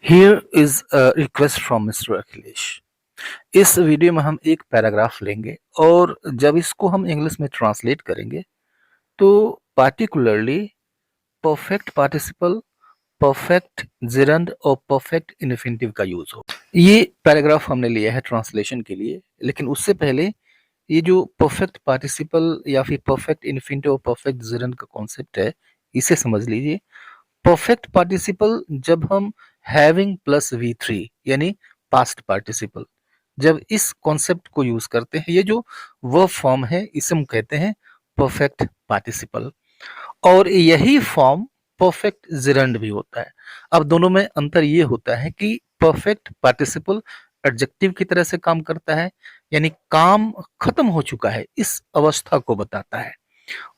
Here is a request from Mr. Akhilesh. इस video में हम एक पैराग्राफ लेंगे और जब इसको हम इंग्लिश में ट्रांसलेट करेंगे तो particularly perfect participle, perfect gerund और परफेक्ट इन्फिनेटिव का यूज हो। ये पैराग्राफ हमने लिया है ट्रांसलेशन के लिए, लेकिन उससे पहले ये जो परफेक्ट पार्टिसिपल या फिर परफेक्ट इन्फिनेटिव और परफेक्ट जिरंड का कॉन्सेप्ट है, इसे समझ लीजिए। परफेक्ट पार्टिसिपल जब हम हैविंग प्लस V3 यानी पास्ट पार्टिसिपल, जब इस कॉन्सेप्ट को यूज करते हैं, ये जो वर्ब फॉर्म है इसे हम कहते हैं परफेक्ट पार्टिसिपल। और यही फॉर्म परफेक्ट जिरंड भी होता है। अब दोनों में अंतर ये होता है कि परफेक्ट पार्टिसिपल एडजेक्टिव की तरह से काम करता है, यानी काम खत्म हो चुका है इस अवस्था को बताता है,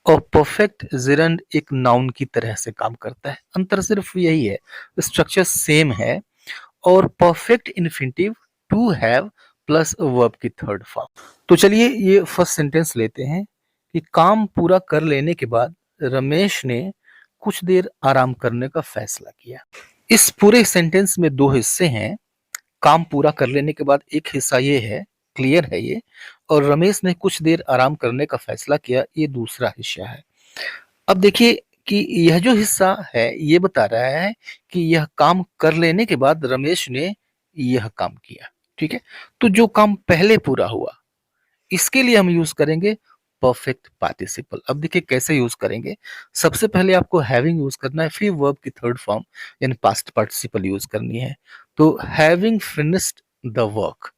और परफेक्ट जिरंड एक नाउन की तरह से काम करता है। अंतर सिर्फ यही है, स्ट्रक्चर सेम है। और perfect infinitive to have plus verb की थर्ड फॉर्म। तो चलिए ये फर्स्ट सेंटेंस लेते हैं कि काम पूरा कर लेने के बाद रमेश ने कुछ देर आराम करने का फैसला किया। इस पूरे सेंटेंस में दो हिस्से हैं। काम पूरा कर लेने के बाद एक हिस्सा ये है, क्लियर है ये, और रमेश ने कुछ देर आराम करने का फैसला किया, ये दूसरा हिस्सा है। अब देखिए कि यह जो हिस्सा है ये बता रहा है कि यह काम कर लेने के बाद रमेश ने यह काम किया। ठीक है, तो जो काम पहले पूरा हुआ इसके लिए हम यूज करेंगे परफेक्ट पार्टिसिपल। अब देखिए कैसे यूज करेंगे। सबसे पहले आपको हैविंग यूज करना है, फिर वर्ब की थर्ड फॉर्म यानी पास्ट पार्टिसिपल यूज करनी है। तो हैविंग फिनिश्ड द वर्क,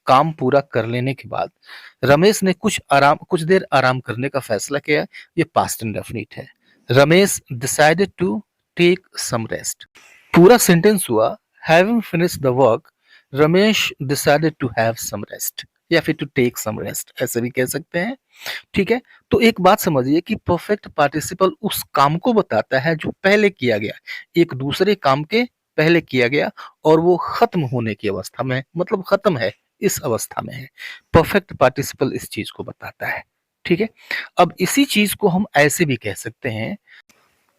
काम पूरा कर लेने के बाद रमेश ने कुछ देर आराम करने का फैसला किया, ये पास्ट इंडेफिनिट है। Ramesh decided to take some rest. पूरा सेंटेंस हुआ having finished the work, Ramesh decided to have some rest, या फिर टू टेक सम रेस्ट, ऐसे भी कह सकते हैं। ठीक है, तो एक बात समझिए कि परफेक्ट पार्टिसिपल उस काम को बताता है जो पहले किया गया, एक दूसरे काम के पहले किया गया, और वो खत्म होने की अवस्था में है, मतलब खत्म है, इस अवस्था में है। परफेक्ट पार्टिसिपल इस चीज को बताता है। ठीक है, अब इसी चीज को हम ऐसे भी कह सकते हैं,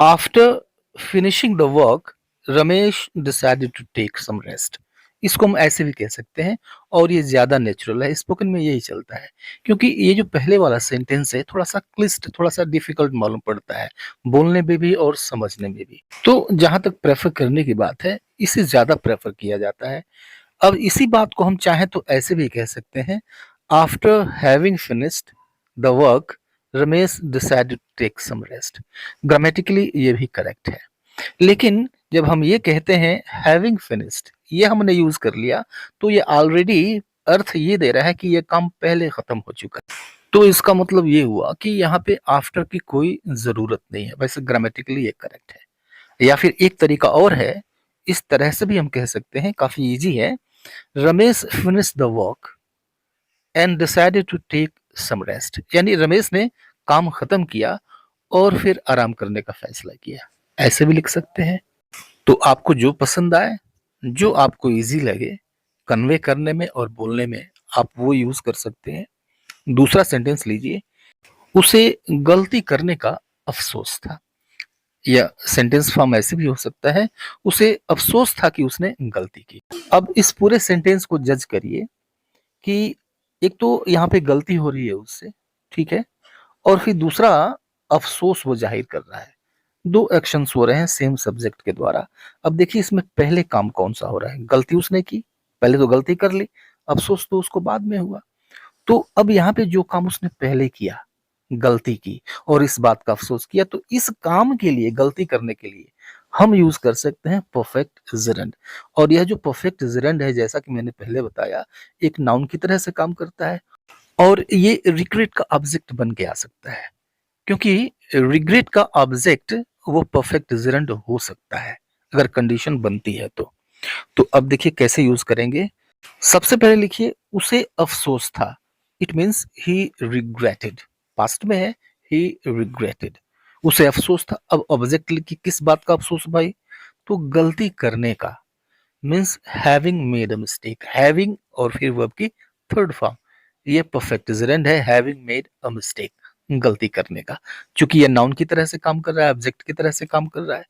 after finishing the work Ramesh decided to take some rest. इसको हम ऐसे भी कह सकते हैं, और ये ज्यादा नेचुरल है, स्पोकन में यही चलता है। क्योंकि ये जो पहले वाला सेंटेंस है थोड़ा सा क्लिष्ट, थोड़ा सा डिफिकल्ट मालूम पड़ता है बोलने में भी और समझने में भी। तो जहां तक प्रेफर करने की बात है, इसे ज्यादा प्रेफर किया जाता है। अब इसी बात को हम चाहें तो ऐसे भी कह सकते हैं, after having finished the work Ramesh decided to take some rest. Grammatically ये भी करेक्ट है, लेकिन जब हम ये कहते हैं हैविंग फिनिश्ड, ये हमने यूज कर लिया, तो ये ऑलरेडी अर्थ ये दे रहा है कि ये काम पहले खत्म हो चुका है। तो इसका मतलब ये हुआ कि यहाँ पे आफ्टर की कोई जरूरत नहीं है। वैसे ग्रामेटिकली ये करेक्ट है। या फिर एक तरीका और है, इस तरह से भी हम कह सकते हैं, काफी इजी है। Ramesh finish the work and decided to take some rest, यानी रमेश ने काम खत्म किया और फिर आराम करने का फैसला किया, ऐसे भी लिख सकते हैं। तो आपको जो पसंद आए, जो आपको इजी लगे कन्वे करने में और बोलने में, आप वो यूज कर सकते हैं। दूसरा सेंटेंस लीजिए, उसे गलती करने का अफसोस था, या सेंटेंस फॉर्म ऐसे भी हो सकता है, उसे अफसोस था कि उसने गलती की। अब इस पूरे सेंटेंस को जज करिए कि एक तो यहाँ पे गलती हो रही है उससे, ठीक है, और फिर दूसरा अफसोस वो जाहिर कर रहा है। दो एक्शंस हो रहे हैं सेम सब्जेक्ट के द्वारा। अब देखिए इसमें पहले काम कौन सा हो रहा है, गलती उसने की, पहले तो गलती कर ली, अफसोस तो उसको बाद में हुआ। तो अब यहाँ पे जो काम उसने पहले किया, गलती की और इस बात का अफसोस किया, तो इस काम के लिए, गलती करने के लिए हम यूज कर सकते हैं परफेक्ट जिरंड। और यह जो परफेक्ट जिरंड है, जैसा कि मैंने पहले बताया, एक नाउन की तरह से काम करता है, और ये रिग्रेट का ऑब्जेक्ट बन के आ सकता है, क्योंकि रिग्रेट का ऑब्जेक्ट वो परफेक्ट जिरंड हो सकता है अगर कंडीशन बनती है तो अब देखिए कैसे यूज करेंगे। सबसे पहले लिखिए उसे अफसोस था, it means he regretted, past में है, ही रिग्रेटेड, उसे अफसोस था। अब ऑब्जेक्ट लिखिए, किस बात का अफसोस भाई, तो गलती करने का, means having made a mistake, having और फिर वर्ब की थर्ड फॉर्म, ये परफेक्ट जिरेंड है, हैविंग मेड अ मिस्टेक, गलती करने का। चूंकि ये नाउन की तरह से काम कर रहा है, ऑब्जेक्ट की तरह से काम कर रहा है,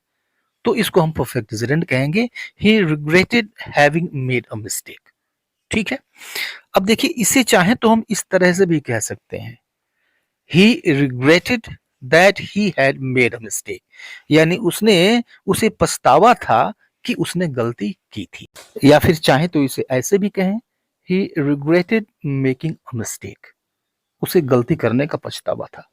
तो इसको हम परफेक्ट जेरेंड कहेंगे। He regretted having made a mistake. ठीक है। अब देखिए इसे चाहे तो हम इस तरह से भी कह सकते हैं, he regretted that he had made a mistake, यानी उसने उसे पछतावा था कि उसने गलती की थी। या फिर चाहे तो इसे ऐसे भी कहें, ही रिग्रेटेड मेकिंग अ मिस्टेक, उसे गलती करने का पछतावा था।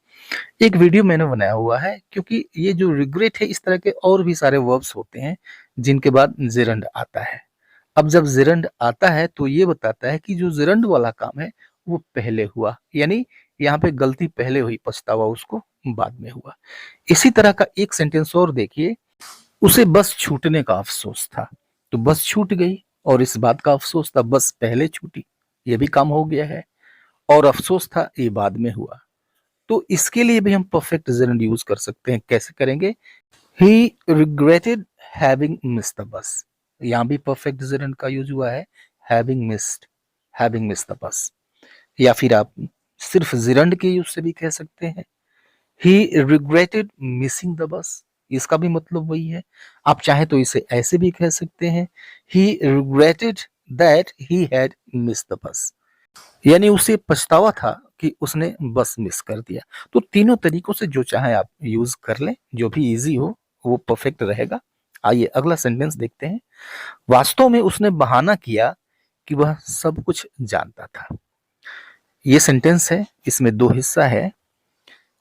एक वीडियो मैंने बनाया हुआ है, क्योंकि ये जो रिग्रेट है, इस तरह के और भी सारे वर्ब्स होते हैं जिनके बाद जेरंड आता है। अब जब जेरंड आता है तो ये बताता है कि जो जेरंड वाला काम है वो पहले हुआ, यानी यहाँ पे गलती पहले हुई, पछतावा उसको बाद में हुआ। इसी तरह का एक सेंटेंस और देखिए, उसे बस छूटने का अफसोस था, तो बस छूट गई, और इस बात का अफसोस था बस पहले छूटी, ये भी काम हो गया है, और अफसोस था ये बाद में हुआ। तो इसके लिए भी हम परफेक्ट जेरंड यूज कर सकते हैं। कैसे करेंगे? He regretted having missed the bus, यहाँ भी परफेक्ट जेरंड का यूज हुआ है, हैविंग मिस्ड द बस। या फिर आप सिर्फ जेरंड के यूज से भी कह सकते हैं, he regretted missing the bus, इसका भी मतलब वही है। आप चाहे तो इसे ऐसे भी कह सकते हैं, he regretted that he had missed the bus, यानी उसे पछतावा था कि उसने बस मिस कर दिया। तो तीनों तरीकों से जो चाहे आप यूज कर लें, जो भी इजी हो वो परफेक्ट रहेगा। आइए अगला सेंटेंस देखते हैं। वास्तव में उसने बहाना किया कि वह सब कुछ जानता था। ये सेंटेंस है, इसमें दो हिस्सा है।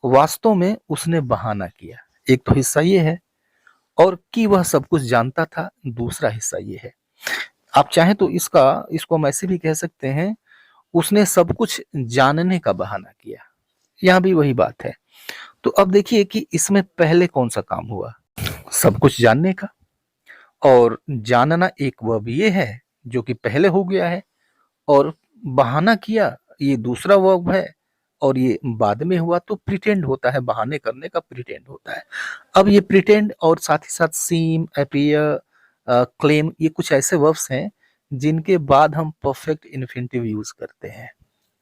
वास्तव में उसने बहाना किया, एक तो हिस्सा ये है, और कि वह सब कुछ जानता था, दूसरा हिस्सा ये है। आप चाहें तो इसको हम ऐसे भी कह सकते हैं, उसने सब कुछ जानने का बहाना किया, यहाँ भी वही बात है। तो अब देखिए कि इसमें पहले कौन सा काम हुआ, सब कुछ जानने का, और जानना एक वर्ब ये है जो कि पहले हो गया है, और बहाना किया ये दूसरा वर्ब है, और ये बाद में हुआ। तो प्रिटेंड होता है, बहाने करने का प्रिटेंड होता है। अब ये प्रिटेंड और साथ ही साथ सीम, अपीयर, क्लेम, ये कुछ ऐसे वर्ब्स हैं जिनके बाद हम परफेक्ट इन्फिनिटिव यूज करते हैं।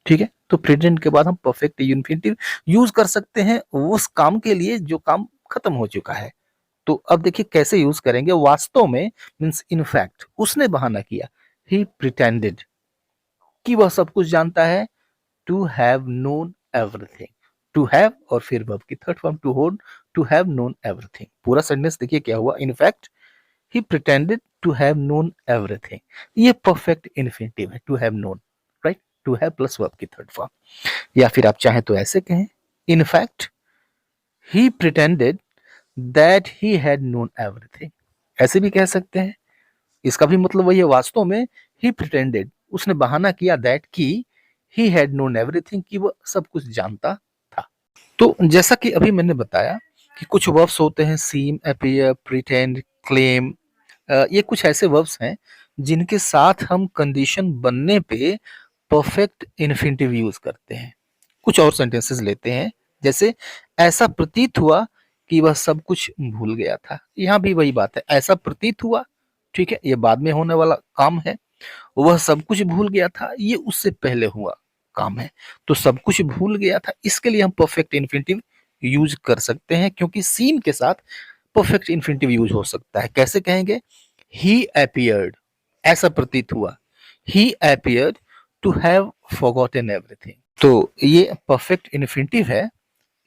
ठीक है, तो प्रेजेंट के बाद हम परफेक्ट इन्फिनिटिव यूज कर सकते हैं उस काम के लिए जो काम खत्म हो चुका है। तो अब देखिए कैसे यूज करेंगे। वास्तव में मीन्स इन फैक्ट, उसने बहाना किया, ही प्रिटेंडेड, कि वह सब कुछ जानता है, to have known everything, to have और फिर वर्ब की third form to hold, to have known everything. पूरा सेंटेंस देखिए क्या हुआ, in fact he pretended to have known everything. ये परफेक्ट इन्फिनिटिव है, to have known, right, to have plus verb की थर्ड फॉर्म। या फिर आप चाहें तो ऐसे कहें, in fact he pretended that he had known everything, ऐसे भी कह सकते हैं। इसका भी मतलब वही है, वास्तव में ही प्रिटेंडेड, उसने बहाना किया, दैट की ही हैड नोन एवरीथिंग, कि वह सब कुछ जानता था। तो जैसा कि अभी मैंने बताया कि कुछ वर्ब्स होते हैं, सीम, अपीयर, प्रिटेंड, क्लेम, ये कुछ ऐसे वर्ब्स हैं जिनके साथ हम कंडीशन बनने पे परफेक्ट इन्फिनिटिव यूज करते हैं। कुछ और सेंटेंसेस लेते हैं, जैसे ऐसा प्रतीत हुआ कि वह सब कुछ भूल गया था। यहाँ भी वही बात है, ऐसा प्रतीत हुआ, ठीक है, ये बाद में होने वाला काम है। वह सब कुछ भूल गया था, ये उससे पहले हुआ काम है। तो सब कुछ भूल गया था, इसके लिए हम परफेक्ट इन्फिनिटिव यूज कर सकते हैं, क्योंकि सीन के साथ परफेक्ट इन्फिनिटिव यूज हो सकता है। कैसे कहेंगे? ही अपीयर्ड, ऐसा प्रतीत हुआ, he appeared to have forgotten everything. तो ये परफेक्ट इन्फिनिटिव है,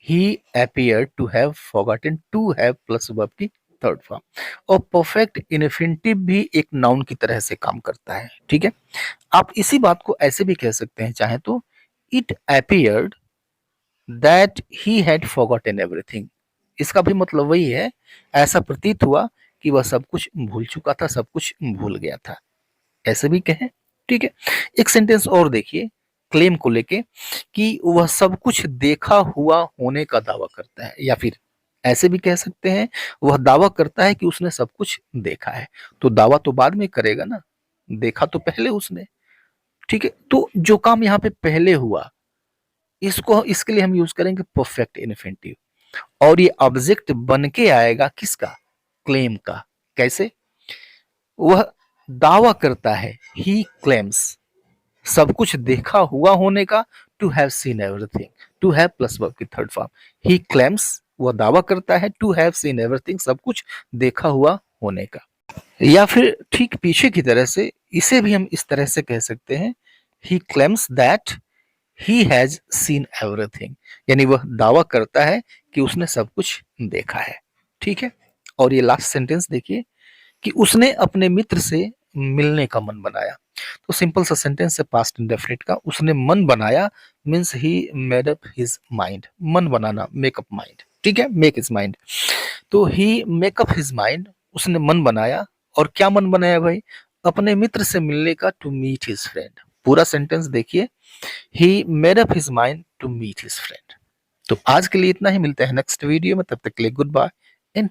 he appeared to have forgotten, to have plus verb की थर्ड फॉर्म। और परफेक्ट इन्फिनिटिव भी एक नाउन की तरह से काम करता है। ठीक है, आप इसी बात को ऐसे भी कह सकते हैं चाहे तो, it appeared that he had forgotten everything. इसका भी मतलब वही है, ऐसा प्रतीत हुआ कि वह सब कुछ भूल चुका था, सब कुछ भूल गया था, ऐसे भी कहें। ठीक है, एक सेंटेंस और देखिए क्लेम को लेके, कि वह सब कुछ देखा हुआ होने का दावा करता है, या फिर ऐसे भी कह सकते हैं, वह दावा करता है कि उसने सब कुछ देखा है। तो दावा तो बाद में करेगा ना, देखा तो पहले उसने। ठीक है, तो जो काम यहाँ पे पहले हुआ, इसको इसके लिए हम यूज करेंगे परफेक्ट इन्फिनिटिव, और ये ऑब्जेक्ट बन के आएगा किसका? क्लेम का। कैसे? वह दावा करता है, ही क्लेम्स, सब कुछ देखा हुआ होने का, to have seen everything, to have plus verb की थर्ड फॉर्म, ही क्लेम्स वह दावा करता है टू हैव सीन एवरीथिंग, सब कुछ देखा हुआ होने का। या फिर ठीक पीछे की तरह से इसे भी हम इस तरह से कह सकते हैं, ही claims that he has seen everything, यानी वह दावा करता है कि उसने सब कुछ देखा है। ठीक है, और ये लास्ट सेंटेंस देखिए कि उसने अपने मित्र से मिलने का मन बनाया। तो सिंपल सा सेंटेंस है पास्ट इंडेफिनिट का, उसने मन बनाया means he made up his mind. मन बनाना, मेक अप माइंड, ठीक है, मेक हिज माइंड। तो ही मेक अप हिज माइंड, उसने मन बनाया। और क्या मन बनाया भाई? अपने मित्र से मिलने का, टू मीट हिज फ्रेंड। पूरा सेंटेंस देखिए, he made up his mind to meet his friend. तो आज के लिए इतना ही, मिलते हैं नेक्स्ट वीडियो में, तब तक के लिए गुड बाय एंड